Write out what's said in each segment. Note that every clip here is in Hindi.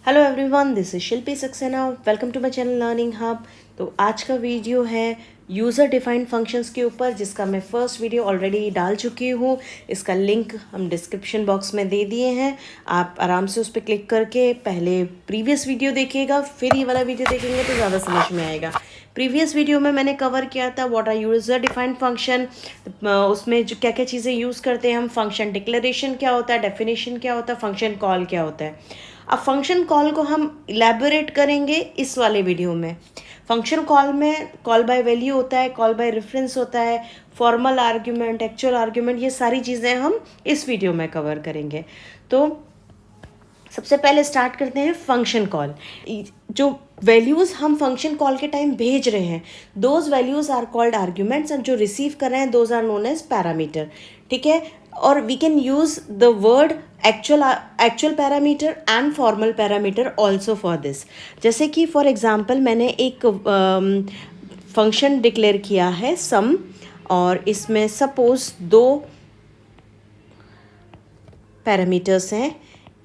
Hello everyone, this is Shilpi Saxena. Welcome to my channel learning hub. तो आज का वीडियो है यूज़र डिफाइंड फंक्शंस के ऊपर, जिसका मैं फर्स्ट वीडियो ऑलरेडी डाल चुकी हूँ। इसका लिंक हम डिस्क्रिप्शन बॉक्स में दे दिए हैं। आप आराम से उस पर क्लिक करके पहले प्रीवियस वीडियो देखिएगा, फिर ये वाला वीडियो देखेंगे तो ज़्यादा समझ में आएगा। प्रीवियस वीडियो में मैंने कवर किया था what are user defined function, उसमें जो क्या क्या चीज़ें यूज़ करते हैं हम। फंक्शन डिक्लेरेशन क्या होता है, डेफिनेशन क्या होता है, फंक्शन कॉल क्या होता है। अब फंक्शन कॉल को हम इलेबोरेट करेंगे इस वाले वीडियो में। फंक्शन कॉल में कॉल बाय वैल्यू होता है, कॉल बाय रेफरेंस होता है, फॉर्मल आर्ग्यूमेंट, एक्चुअल आर्ग्यूमेंट, ये सारी चीज़ें हम इस वीडियो में कवर करेंगे। तो सबसे पहले स्टार्ट करते हैं फंक्शन कॉल। जो वैल्यूज़ हम फंक्शन कॉल के टाइम भेज रहे हैं, those values are called arguments, and जो रिसीव कर रहे हैं those are known as parameter. ठीक है, और we can use the word actual parameter and formal parameter also for this. जैसे कि फॉर एग्जाम्पल मैंने एक फंक्शन डिक्लेयर किया है सम, और इसमें सपोज दो पैरामीटर्स हैं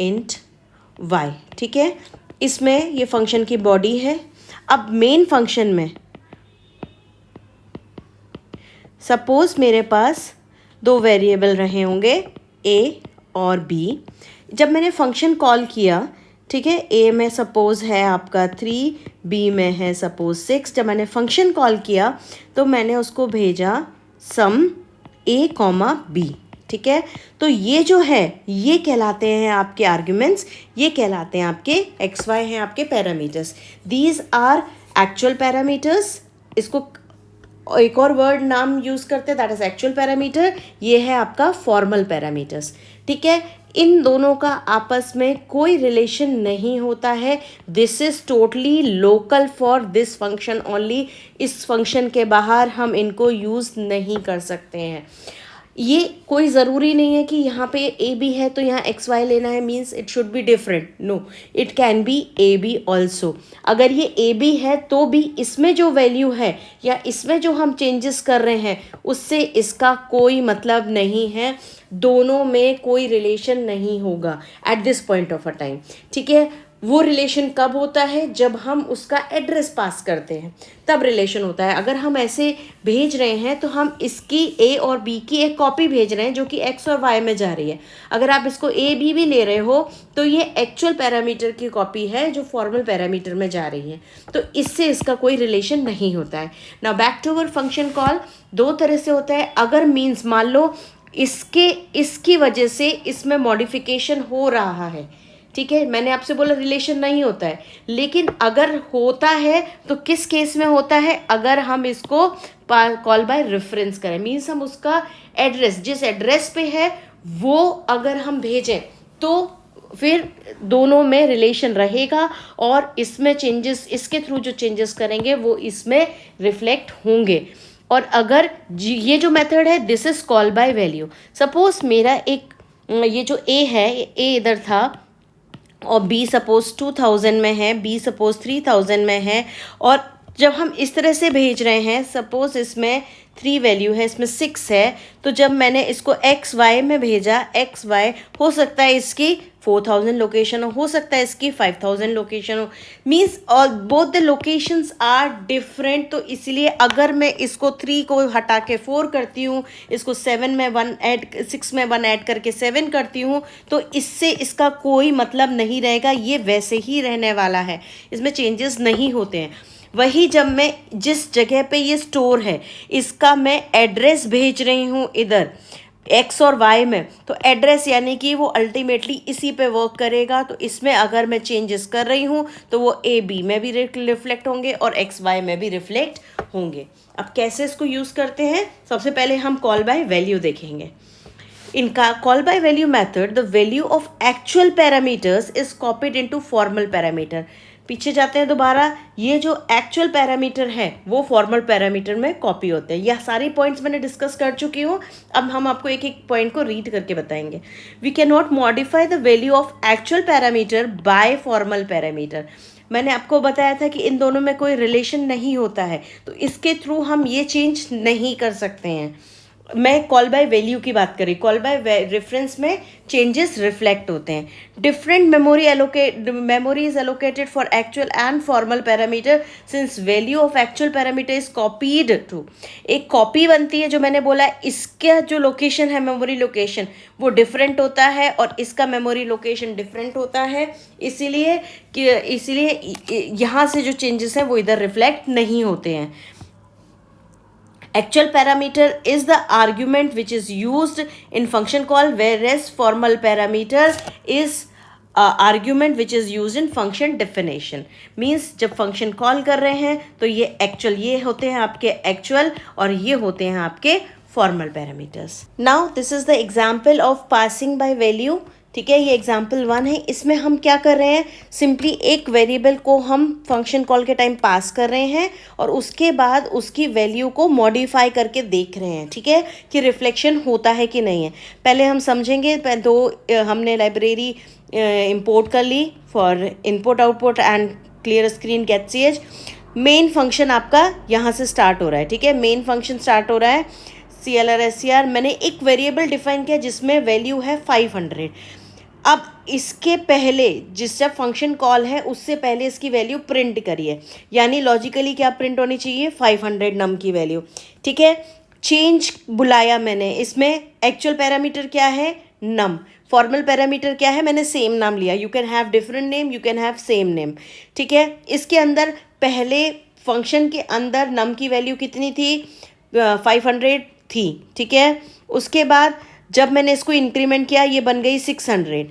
इंट y। ठीक है, इसमें ये फंक्शन की बॉडी है। अब मेन फंक्शन में सपोज मेरे पास दो वेरिएबल रहे होंगे a और b। जब मैंने फंक्शन कॉल किया, ठीक है, a में सपोज है आपका 3, b में है सपोज 6। जब मैंने फंक्शन कॉल किया तो मैंने उसको भेजा सम a कॉमा b। ठीक है, तो ये जो है ये कहलाते हैं आपके आर्ग्यूमेंट्स, ये कहलाते हैं आपके एक्स वाई हैं आपके parameters. These are actual parameters. इसको एक और वर्ड नाम यूज़ करते हैं, दैट इज एक्चुअल पैरामीटर। ये है आपका फॉर्मल पैरामीटर्स। ठीक है, इन दोनों का आपस में कोई रिलेशन नहीं होता है। This is totally local for this function only. इस फंक्शन के बाहर हम इनको यूज़ नहीं कर सकते हैं। ये कोई ज़रूरी नहीं है कि यहाँ पे ए बी है तो यहाँ एक्स वाई लेना है, means it should be different. No, it can be A B also. अगर ये ए बी है तो भी इसमें जो वैल्यू है या इसमें जो हम चेंजेस कर रहे हैं उससे इसका कोई मतलब नहीं है। दोनों में कोई रिलेशन नहीं होगा at this point of a time. ठीक है, वो रिलेशन कब होता है? जब हम उसका एड्रेस पास करते हैं, तब रिलेशन होता है। अगर हम ऐसे भेज रहे हैं तो हम इसकी ए और बी की एक कॉपी भेज रहे हैं जो कि एक्स और वाई में जा रही है। अगर आप इसको ए बी भी ले रहे हो तो ये एक्चुअल पैरामीटर की कॉपी है जो फॉर्मल पैरामीटर में जा रही है, तो इससे इसका कोई रिलेशन नहीं होता है। Now back to our function call. दो तरह से होता है। अगर मीन्स मान लो इसकी वजह से इसमें मॉडिफिकेशन हो रहा है, ठीक है, मैंने आपसे बोला रिलेशन नहीं होता है, लेकिन अगर होता है तो किस केस में होता है? अगर हम इसको कॉल बाय रेफरेंस करें, मीन्स हम उसका एड्रेस जिस एड्रेस पे है वो अगर हम भेजें तो फिर दोनों में रिलेशन रहेगा, और इसमें चेंजेस, इसके थ्रू जो चेंजेस करेंगे वो इसमें रिफ्लेक्ट होंगे। और अगर ये जो मेथड है this is call by value. Suppose मेरा एक ये जो ए है, ए इधर था और बी सपोज 2000 में है, बी सपोज 3000 में है, और जब हम इस तरह से भेज रहे हैं, सपोज इसमें 3 वैल्यू है, इसमें 6 है, तो जब मैंने इसको एक्स वाई में भेजा, एक्स वाई हो सकता है इसकी 4000 लोकेशन हो सकता है इसकी 5000 लोकेशन हो, means all both the locations are different. तो इसलिए अगर मैं इसको 3 को हटा के 4 करती हूँ, इसको 7 में 1 ऐड, 6 में 1 ऐड करके 7 करती हूँ, तो इससे इसका कोई मतलब नहीं रहेगा। ये वैसे ही रहने वाला है, इसमें चेंजेस नहीं होते हैं। वही जब मैं जिस जगह पे ये स्टोर है इसका मैं एड्रेस भेज रही हूँ इधर एक्स और वाई में, तो एड्रेस यानी कि वो अल्टीमेटली इसी पे वर्क करेगा। तो इसमें अगर मैं चेंजेस कर रही हूँ तो वो ए बी में भी रिफ्लेक्ट होंगे और एक्स वाई में भी रिफ्लेक्ट होंगे। अब कैसे इसको यूज़ करते हैं? सबसे पहले हम कॉल बाय वैल्यू देखेंगे। इनका call by value method, the value of actual parameters is copied into formal parameter. पीछे जाते हैं दोबारा, ये जो एक्चुअल पैरामीटर है वो फॉर्मल पैरामीटर में कॉपी होते हैं। यह सारी पॉइंट्स मैंने डिस्कस कर चुकी हूँ, अब हम आपको एक एक पॉइंट को रीड करके बताएंगे। We can not modify the value of actual parameter by formal parameter. मैंने आपको बताया था कि इन दोनों में कोई रिलेशन नहीं होता है, तो इसके थ्रू हम ये चेंज नहीं कर सकते हैं। मैं कॉल बाय वैल्यू की बात करी, कॉल बाय रेफरेंस में चेंजेस रिफ्लेक्ट होते हैं. Different memory is allocated for actual and formal parameter since value of actual parameter is copied to. एक कॉपी बनती है, जो मैंने बोला इसका जो लोकेशन है, मेमोरी लोकेशन, वो डिफरेंट होता है और इसका मेमोरी लोकेशन डिफरेंट होता है. इसीलिए यहाँ से जो चेंजेस हैं वो इधर रिफ्लेक्ट नहीं होते हैं. Actual parameter is the argument which is used in function call, whereas formal parameter is argument which is used in function definition. Means जब function call कर रहे हैं तो ये actual, ये होते हैं आपके actual और ये होते हैं आपके formal parameters. Now this is the example of passing by value. ठीक है, ये एग्जाम्पल 1 है. इसमें हम क्या कर रहे हैं, सिंपली एक वेरिएबल को हम फंक्शन कॉल के टाइम पास कर रहे हैं और उसके बाद उसकी वैल्यू को मॉडिफाई करके देख रहे हैं. ठीक है, कि रिफ्लेक्शन होता है कि नहीं है. पहले हम समझेंगे. हमने लाइब्रेरी इंपोर्ट कर ली for input output and clear screen get ch. Main function आपका यहाँ से स्टार्ट हो रहा है. ठीक है, मेन फंक्शन स्टार्ट हो रहा है. CLR मैंने एक वेरिएबल डिफाइन किया जिसमें वैल्यू है 500. अब इसके पहले जब फंक्शन कॉल है उससे पहले इसकी वैल्यू प्रिंट करिए, यानी लॉजिकली क्या प्रिंट होनी चाहिए, 500 नम की वैल्यू. ठीक है, चेंज बुलाया मैंने. इसमें एक्चुअल पैरामीटर क्या है, नम. फॉर्मल पैरामीटर क्या है, मैंने सेम नाम लिया. You can have different name, you can have same name. ठीक है, इसके अंदर पहले फंक्शन के अंदर नम की वैल्यू कितनी थी, 500 थी. ठीक है, उसके बाद जब मैंने इसको इंक्रीमेंट किया ये बन गई 600.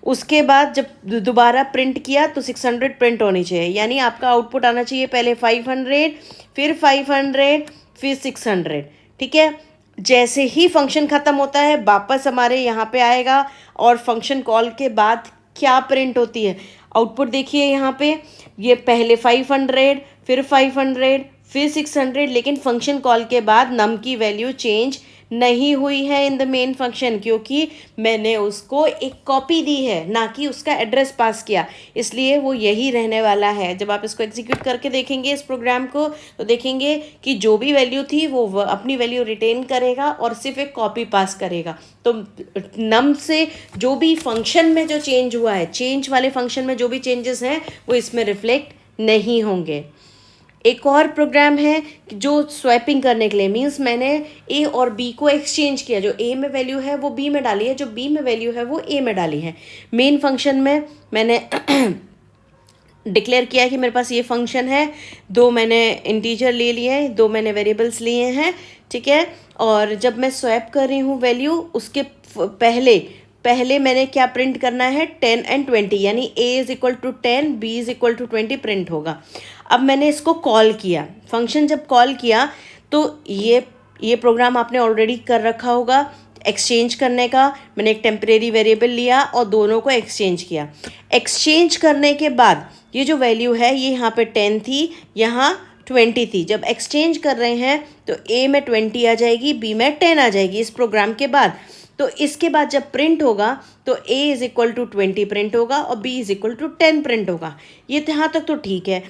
उसके बाद जब दोबारा प्रिंट किया तो 600 प्रिंट होनी चाहिए, यानी आपका आउटपुट आना चाहिए पहले 500, फिर 500, फिर 600. ठीक है, जैसे ही फंक्शन ख़त्म होता है वापस हमारे यहाँ पे आएगा और फंक्शन कॉल के बाद क्या प्रिंट होती है, आउटपुट देखिए यहाँ पे. ये पहले 500, फिर 500, फिर 600, लेकिन फंक्शन कॉल के बाद नम की वैल्यू चेंज नहीं हुई है इन द मेन फंक्शन, क्योंकि मैंने उसको एक कॉपी दी है, ना कि उसका एड्रेस पास किया. इसलिए वो यही रहने वाला है. जब आप इसको एग्जीक्यूट करके देखेंगे इस प्रोग्राम को तो देखेंगे कि जो भी वैल्यू थी वो अपनी वैल्यू रिटेन करेगा और सिर्फ एक कॉपी पास करेगा. तो नम से जो भी फंक्शन में जो चेंज हुआ है, चेंज वाले फंक्शन में जो भी चेंजेस हैं वो इसमें रिफ्लेक्ट नहीं होंगे. एक और प्रोग्राम है जो स्वैपिंग करने के लिए, मीन्स मैंने ए और बी को एक्सचेंज किया. जो ए में वैल्यू है वो बी में डाली है, जो बी में वैल्यू है वो ए में डाली है. मेन फंक्शन में मैंने डिक्लेयर किया कि मेरे पास ये फंक्शन है, 2 मैंने इंटीजर ले लिए हैं, 2 मैंने वेरिएबल्स लिए हैं. ठीक है, और जब मैं स्वैप कर रही हूँ वैल्यू, उसके पहले मैंने क्या प्रिंट करना है, 10 and 20, यानी a is equal to 10, b is equal to 20 print होगा. अब मैंने इसको कॉल किया, फंक्शन जब कॉल किया तो ये प्रोग्राम आपने ऑलरेडी कर रखा होगा एक्सचेंज करने का. मैंने एक टेम्परेरी वेरिएबल लिया और दोनों को एक्सचेंज किया. एक्सचेंज करने के बाद ये जो वैल्यू है ये यहाँ पे 10 थी, यहाँ 20 थी. जब एक्सचेंज कर रहे हैं तो a में 20 आ जाएगी, b में 10 आ जाएगी इस प्रोग्राम के बाद. तो इसके बाद जब प्रिंट होगा तो a is equal to 20 print होगा और b is equal to 10 print होगा. ये यहाँ तक तो ठीक है.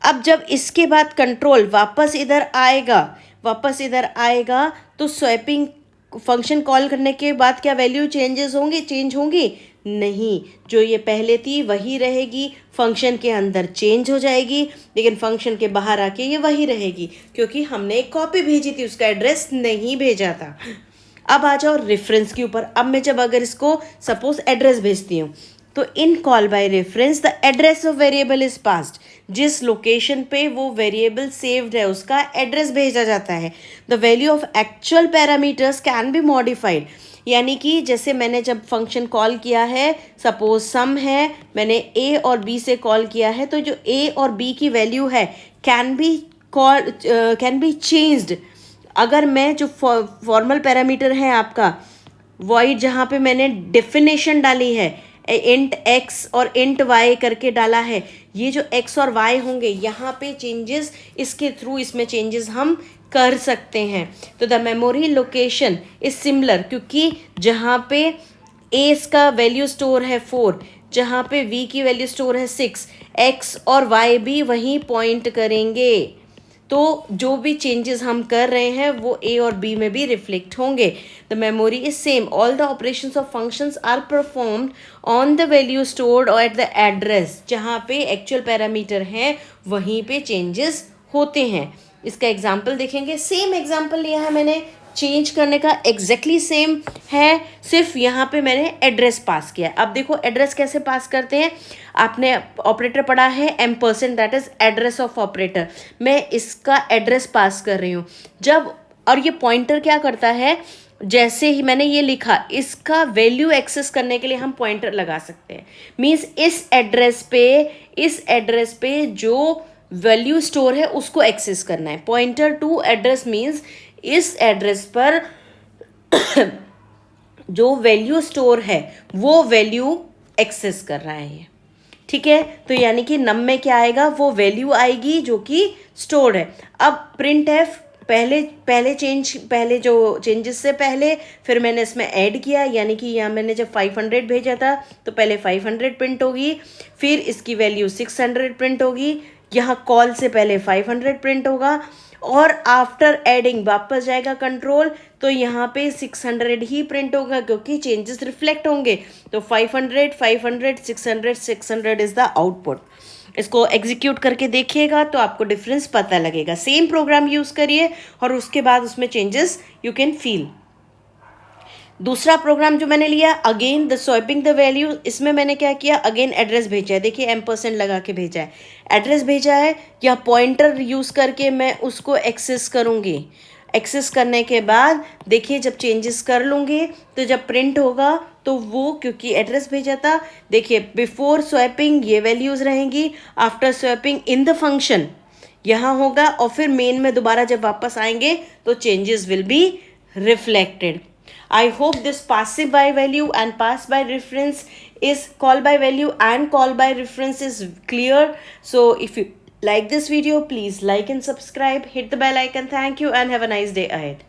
अब जब इसके बाद कंट्रोल वापस इधर आएगा तो स्वैपिंग फंक्शन कॉल करने के बाद क्या वैल्यू चेंज होंगी नहीं. जो ये पहले थी वही रहेगी, फंक्शन के अंदर चेंज हो जाएगी, लेकिन फंक्शन के बाहर आके ये वही रहेगी, क्योंकि हमने एक कॉपी भेजी थी, उसका एड्रेस नहीं भेजा था. अब आ जाओ रेफरेंस के ऊपर. अब मैं जब अगर इसको सपोज एड्रेस भेजती हूँ तो in call by reference the address of variable is passed. जिस लोकेशन पे वो वेरिएबल सेव्ड है उसका एड्रेस भेजा जाता है. The value of actual parameters can be modified, यानी कि जैसे मैंने जब फंक्शन कॉल किया है, सपोज सम है, मैंने ए और बी से कॉल किया है, तो जो ए और बी की वैल्यू है कैन बी चेंज्ड. अगर मैं जो फॉर्मल पैरामीटर है आपका वॉइड, जहाँ पे मैंने डेफिनेशन डाली है इंट x और इंट y करके डाला है, ये जो x और y होंगे यहाँ पे चेंजेस, इसके थ्रू इसमें चेंजेस हम कर सकते हैं. तो the memory location is similar, क्योंकि जहाँ पे a का वैल्यू स्टोर है 4, जहाँ पे v की वैल्यू स्टोर है 6, x और y भी वहीं पॉइंट करेंगे. तो जो भी चेंजेस हम कर रहे हैं वो ए और बी में भी रिफ्लेक्ट होंगे. The memory is same. All the operations of functions are performed on the value stored और एट द एड्रेस. जहाँ पे एक्चुअल पैरामीटर है वहीं पे चेंजेस होते हैं. इसका एग्जाम्पल देखेंगे. सेम एग्जाम्पल लिया है मैंने, चेंज करने का एग्जैक्टली सेम है, सिर्फ यहाँ पे मैंने एड्रेस पास किया. अब देखो एड्रेस कैसे पास करते हैं. आपने ऑपरेटर पढ़ा है M%, that is address of operator. मैं इसका एड्रेस पास कर रही हूँ जब, और ये पॉइंटर क्या करता है, जैसे ही मैंने ये लिखा इसका वैल्यू एक्सेस करने के लिए हम पॉइंटर लगा सकते हैं. मीन्स इस एड्रेस पे जो वैल्यू स्टोर है उसको एक्सेस करना है. पॉइंटर टू एड्रेस मीन्स इस एड्रेस पर जो वैल्यू स्टोर है वो वैल्यू एक्सेस कर रहा है. ठीक है, तो यानी कि नम में क्या आएगा, वो वैल्यू आएगी जो कि स्टोर्ड है. अब प्रिंट एफ पहले जो चेंजेस से पहले फिर मैंने इसमें ऐड किया, यानी कि यहाँ मैंने जब 500 भेजा था तो पहले 500 प्रिंट होगी, फिर इसकी वैल्यू 600 प्रिंट होगी. यहाँ कॉल से पहले 500 प्रिंट होगा और आफ्टर एडिंग वापस जाएगा कंट्रोल, तो यहाँ पे 600 ही प्रिंट होगा क्योंकि चेंजेस रिफ्लेक्ट होंगे. तो 500 500 600 600 इज द आउटपुट. इसको एग्जीक्यूट करके देखिएगा तो आपको डिफरेंस पता लगेगा. सेम प्रोग्राम यूज़ करिए और उसके बाद उसमें चेंजेस यू कैन फील. दूसरा प्रोग्राम जो मैंने लिया, again the swapping the value. इसमें मैंने क्या किया, अगेन एड्रेस भेजा है. देखिए M% लगा के भेजा है, एड्रेस भेजा है. या पॉइंटर यूज़ करके मैं उसको एक्सेस करूँगी. एक्सेस करने के बाद देखिए जब चेंजेस कर लूँगी तो जब प्रिंट होगा तो वो, क्योंकि एड्रेस भेजा था, देखिए बिफोर स्वैपिंग ये वैल्यूज़ रहेंगी, after swapping in the function यहाँ होगा, और फिर मेन में दोबारा जब वापस आएंगे तो changes will be reflected. I hope this passive by value and pass by reference is call by value and call by reference is clear. So if you like this video, please like and subscribe, hit the bell icon. Thank you and have a nice day ahead.